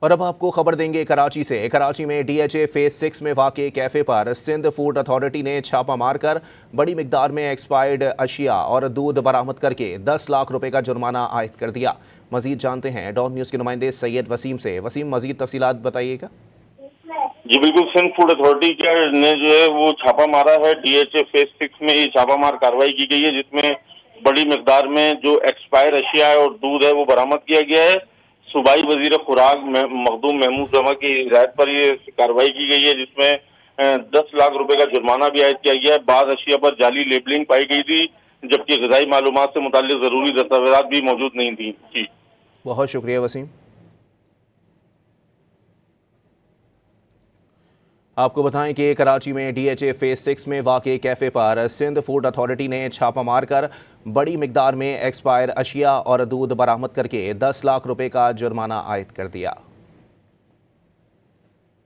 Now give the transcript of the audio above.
اور اب آپ کو خبر دیں گے کراچی سے۔ کراچی میں ڈی ایچ اے فیز 6 میں واقع کیفے پر سندھ فوڈ اتھارٹی نے چھاپہ مار کر بڑی مقدار میں ایکسپائرڈ اشیاء اور دودھ برآمد کر کے 10 لاکھ روپے کا جرمانہ عائد کر دیا۔ مزید جانتے ہیں ڈان نیوز کے نمائندے سید وسیم سے۔ وسیم، مزید تفصیلات بتائیے گا۔ جی بالکل، سندھ فوڈ اتھارٹی نے جو ہے وہ چھاپہ مارا ہے۔ ڈی ایچ اے فیز 6 میں یہ چھاپہ مار کارروائی کی گئی ہے، جس میں بڑی مقدار میں جو ایکسپائر اشیاء اور دودھ ہے وہ برآمد کیا گیا ہے۔ صوبائی وزیر خوراک مخدوم محمود رمح کی ہدایت پر یہ کارروائی کی گئی ہے، جس میں 10 لاکھ روپے کا جرمانہ بھی عائد کیا گیا ہے۔ بعض اشیاء پر جعلی لیبلنگ پائی گئی تھی، جبکہ غذائی معلومات سے متعلق ضروری دستاویزات بھی موجود نہیں تھیں۔ جی بہت شکریہ وسیم۔ آپ کو بتائیں کہ کراچی میں ڈی ایچ اے فیز 6 میں واقع کیفے پر سندھ فوڈ اتھارٹی نے چھاپہ مار کر بڑی مقدار میں ایکسپائر اشیاء اور دودھ برآمد کر کے 10 لاکھ روپے کا جرمانہ عائد کر دیا۔